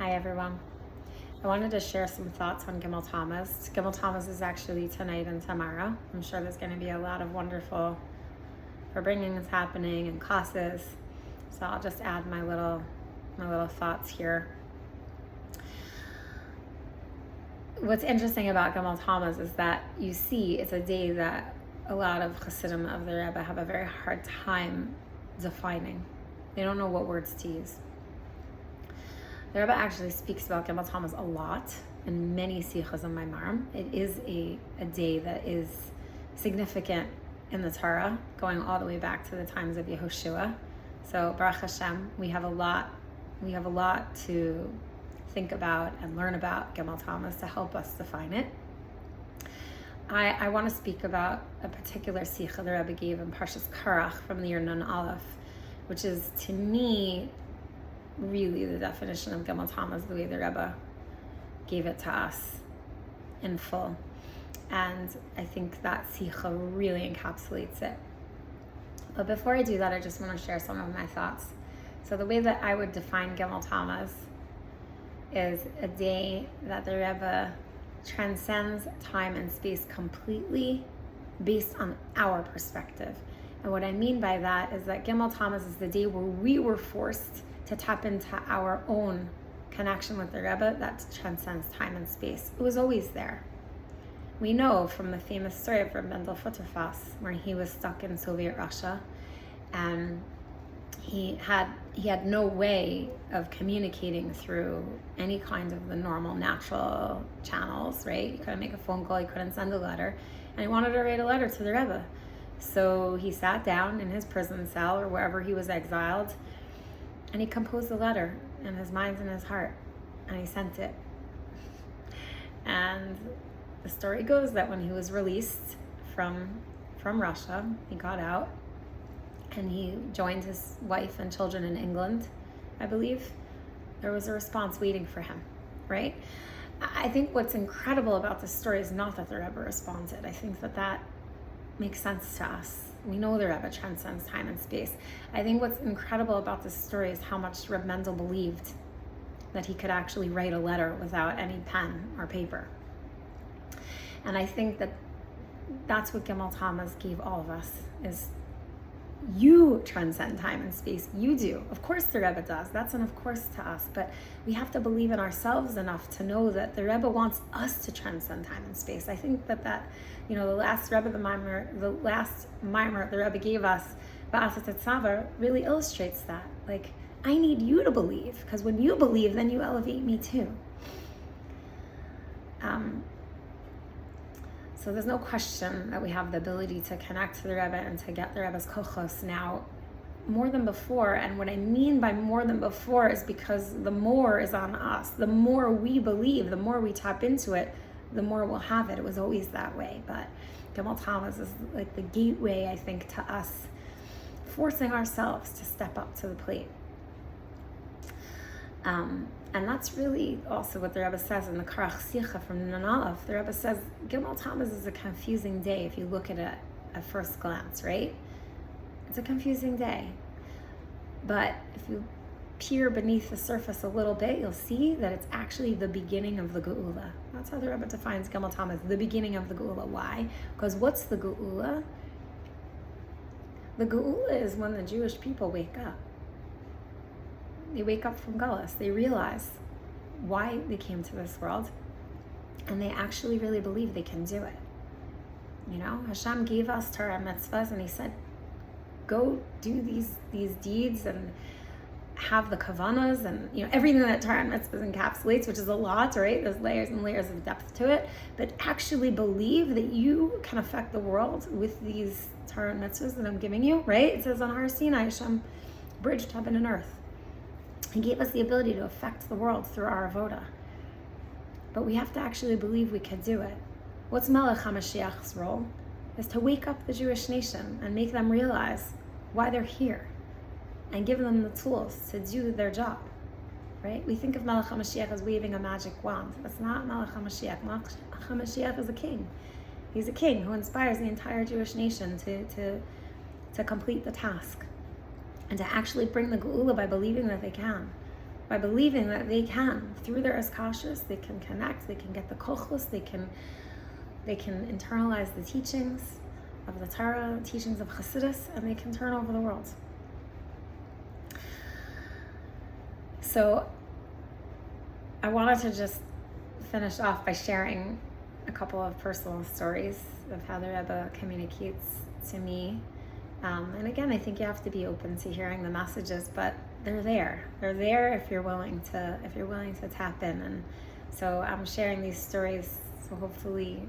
Hi everyone. I wanted to share some thoughts on Gimmel Tammuz. Gimmel Tammuz is actually tonight and tomorrow. I'm sure there's going to be a lot of wonderful bringings happening and classes. So I'll just add my little thoughts here. What's interesting about Gimmel Tammuz is that you see it's a day that a lot of Chassidim of the Rebbe have a very hard time defining. They don't know what words to use. The Rebbe actually speaks about Gimmel Tammuz a lot in many sichos and maimarim. It is a day that is significant in the Torah, going all the way back to the times of Yehoshua. So Baruch Hashem, we have a lot to think about and learn about Gimmel Tammuz to help us define it. I want to speak about a particular sicha the Rebbe gave in Parshas Karach from the year Nun Aleph, which is, to me, really the definition of Gimmel Tammuz, the way the Rebbe gave it to us in full. And I think that sicha really encapsulates it. But before I do that, I just want to share some of my thoughts. So the way that I would define Gimmel Tammuz is a day that the Rebbe transcends time and space completely based on our perspective. And what I mean by that is that Gimmel Tammuz is the day where we were forced to tap into our own connection with the Rebbe that transcends time and space. It was always there. We know from the famous story of Reb Mendel Futterfass, where he was stuck in Soviet Russia, and he had no way of communicating through any kind of the normal natural channels, right? He couldn't make a phone call, he couldn't send a letter, and he wanted to write a letter to the Rebbe. So he sat down in his prison cell or wherever he was exiled, and he composed a letter in his mind and his heart, and he sent it. And the story goes that when he was released from Russia, he got out, and he joined his wife and children in England, I believe. There was a response waiting for him, right? I think what's incredible about this story is not that the Rebbe responded. I think that makes sense to us. We know the Rebbe transcends time and space. I think what's incredible about this story is how much Reb Mendel believed that he could actually write a letter without any pen or paper. And I think that's what Gimmel Tammuz gave all of us, is you transcend time and space. You do. Of course the Rebbe does. That's an of course to us. But we have to believe in ourselves enough to know that the Rebbe wants us to transcend time and space. I think that the last mimer the Rebbe gave us, Ba'asat Tzava, really illustrates that. Like, I need you to believe, because when you believe, then you elevate me too. So there's no question that we have the ability to connect to the Rebbe and to get the Rebbe's kochos now more than before. And what I mean by more than before is because the more is on us. The more we believe, the more we tap into it, the more we'll have it. It was always that way. But Gimmel Tammuz is like the gateway, I think, to us forcing ourselves to step up to the plate. And that's really also what the Rebbe says in the Karach Sicha from Nun Aleph. The Rebbe says Gimmel Tammuz is a confusing day if you look at it at first glance, right? It's a confusing day. But if you peer beneath the surface a little bit, you'll see that it's actually the beginning of the Gula. That's how the Rebbe defines Gimmel Tammuz, the beginning of the Gula. Why? Because what's the Gula? The Gula is when the Jewish people wake up. They wake up from Gullus. They realize why they came to this world, and they actually really believe they can do it. Hashem gave us Torah and mitzvahs, and He said, go do these deeds and have the kavanas and everything that Torah and mitzvahs encapsulates, which is a lot, right? There's layers and layers of depth to it, but actually believe that you can affect the world with these Torah and mitzvahs that I'm giving you, right? It says on Har Sinai, Hashem bridged heaven and earth. He gave us the ability to affect the world through our avoda. But we have to actually believe we can do it. What's Melech HaMashiach's role? Is to wake up the Jewish nation and make them realize why they're here and give them the tools to do their job, right? We think of Melech HaMashiach as waving a magic wand. That's not Melech HaMashiach. Melech HaMashiach is a king. He's a king who inspires the entire Jewish nation to complete the task and to actually bring the Gula by believing that they can. by believing that they can, through their iskashus, they can connect, they can get the kochos, they can internalize the teachings of the Torah, teachings of Chassidus, and they can turn over the world. So I wanted to just finish off by sharing a couple of personal stories of how the Rebbe communicates to me. And again, I think you have to be open to hearing the messages, but they're there. They're there if you're willing to tap in. And so I'm sharing these stories, so hopefully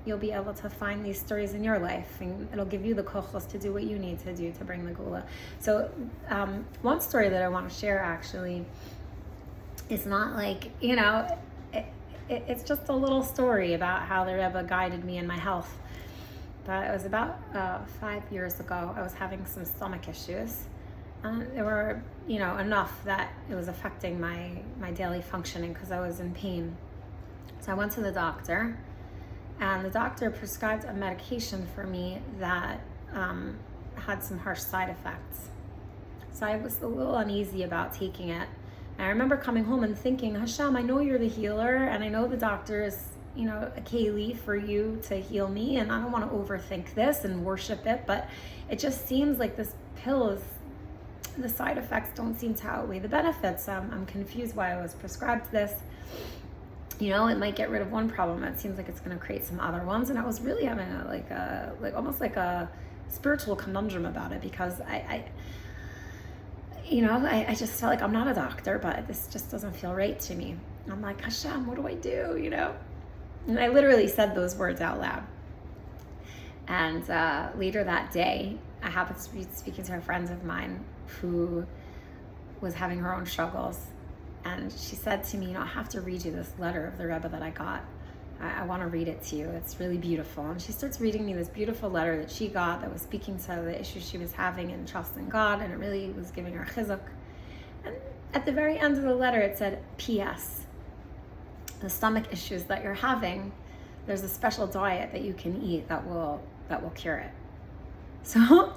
you'll be able to find these stories in your life, and it'll give you the kochos to do what you need to do to bring the Gula. So one story that I want to share actually is not like, it's just a little story about how the Rebbe guided me in my health. But it was about 5 years ago. I was having some stomach issues. They were, enough that it was affecting my daily functioning because I was in pain. So I went to the doctor, and the doctor prescribed a medication for me that had some harsh side effects. So I was a little uneasy about taking it. And I remember coming home and thinking, Hashem, I know you're the healer, and I know the doctor is, a keli for you to heal me, and I don't want to overthink this and worship it, but it just seems like this pill is, the side effects don't seem to outweigh the benefits. I'm confused why I was prescribed this. It might get rid of one problem. It seems like it's going to create some other ones. And I was really having almost like a spiritual conundrum about it, because I just felt like I'm not a doctor, but this just doesn't feel right to me. I'm like, Hashem, what do I do? And I literally said those words out loud. And later that day, I happened to be speaking to a friend of mine who was having her own struggles. And she said to me, I have to read you this letter of the Rebbe that I got. I want to read it to you. It's really beautiful. And she starts reading me this beautiful letter that she got that was speaking to the issues she was having and trust in God. And it really was giving her chizuk. And at the very end of the letter, it said, P.S. The stomach issues that you're having, there's a special diet that you can eat that will cure it. So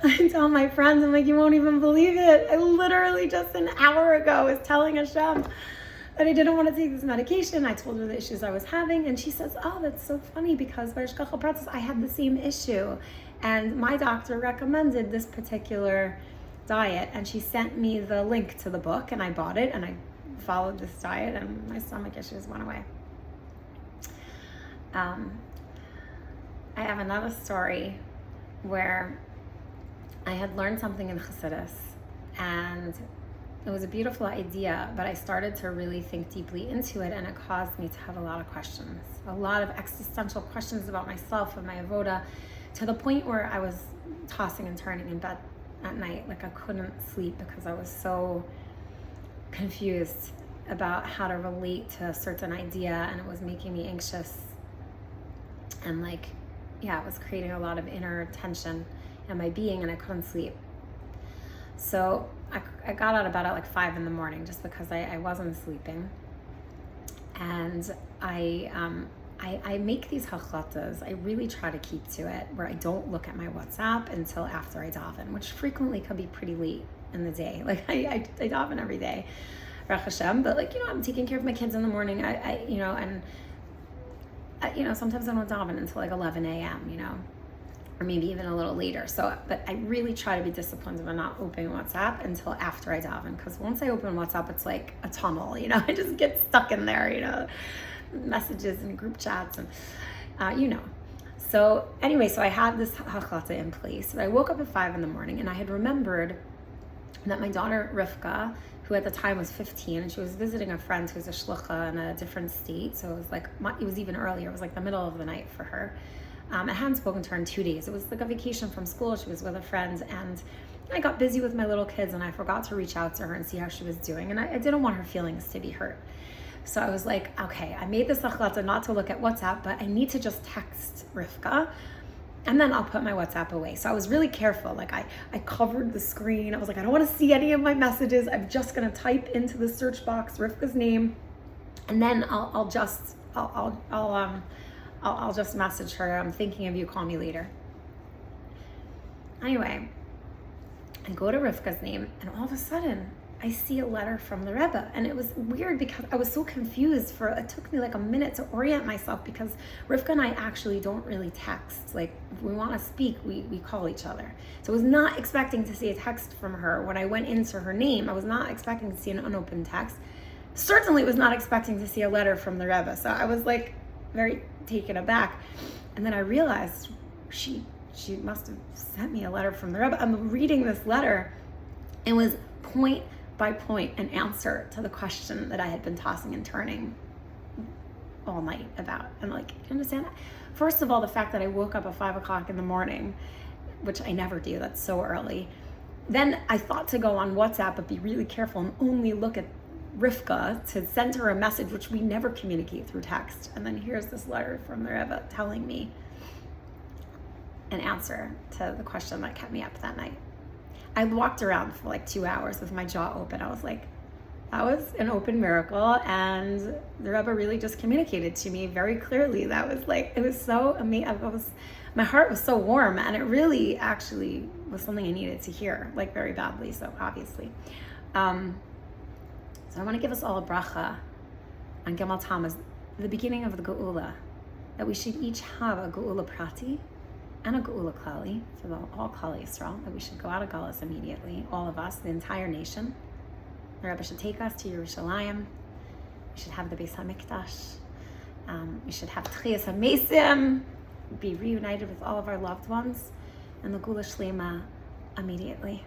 I tell my friends, I'm like, you won't even believe it. I literally just an hour ago was telling Hashem that I didn't want to take this medication. I told her the issues I was having, and she says, oh, that's so funny, because by Shkachal Pratis, I had the same issue. And my doctor recommended this particular diet, and she sent me the link to the book, and I bought it, and I followed this diet, and my stomach issues went away. I have another story where I had learned something in Chassidus, and it was a beautiful idea, but I started to really think deeply into it, and it caused me to have a lot of questions, a lot of existential questions about myself and my avoda, to the point where I was tossing and turning in bed at night. Like I couldn't sleep because I was so confused about how to relate to a certain idea, and it was making me anxious, and it was creating a lot of inner tension in my being, and I couldn't sleep. So I got out of bed at 5 a.m. just because I wasn't sleeping, and I make these hachlatas. I really try to keep to it, where I don't look at my WhatsApp until after I daven, which frequently can be pretty late in the day. I daven every day, Baruch Hashem, but I'm taking care of my kids in the morning. Sometimes I don't daven until 11 a.m. Or maybe even a little later. But I really try to be disciplined about not opening WhatsApp until after I daven, because once I open WhatsApp, it's like a tunnel. I just get stuck in there. Messages and group chats and So anyway, so I had this hachlata in place. So I woke up at 5 a.m, and I had remembered that my daughter Rivka, who at the time was 15, and she was visiting a friend who's a shlucha in a different state. So it was even earlier. It was the middle of the night for her. I hadn't spoken to her in 2 days. It was a vacation from school. She was with a friend, and I got busy with my little kids, and I forgot to reach out to her and see how she was doing. And I didn't want her feelings to be hurt. So I was like, okay, I made this achlata not to look at WhatsApp, but I need to just text Rivka, and then I'll put my WhatsApp away. So I was really careful. I covered the screen. I was like, I don't want to see any of my messages. I'm just going to type into the search box Rivka's name, and then I'll just message her. I'm thinking of you. Call me later. Anyway, I go to Rivka's name, and all of a sudden, I see a letter from the Rebbe. And it was weird because I was so confused it took me like a minute to orient myself, because Rivka and I actually don't really text. Like, if we want to speak, we call each other. So I was not expecting to see a text from her. When I went into her name, I was not expecting to see an unopened text. Certainly was not expecting to see a letter from the Rebbe. So I was like very taken aback. And then I realized she must have sent me a letter from the Rebbe. I'm reading this letter. It was point by point an answer to the question that I had been tossing and turning all night about. And like, you understand that? First of all, the fact that I woke up at 5 o'clock in the morning, which I never do, that's so early. Then I thought to go on WhatsApp, but be really careful and only look at Rivka to send her a message, which we never communicate through text. And then here's this letter from the Rebbe telling me an answer to the question that kept me up that night. I walked around for like 2 hours with my jaw open. I was like, that was an open miracle. And the Rebbe really just communicated to me very clearly. That was like, it was so amazing. My heart was so warm, and it really actually was something I needed to hear, like very badly, so obviously. So I want to give us all a bracha on Gimmel Tammuz, the beginning of the Gula, that we should each have a Gula Prati and a Gula Klali, for all Klali Yisrael, that we should go out of Galus immediately, all of us, the entire nation. The Rebbe should take us to Yerushalayim. We should have the Beis HaMikdash. We should have Tchias HaMesim, be reunited with all of our loved ones, and the Gula Shlema immediately.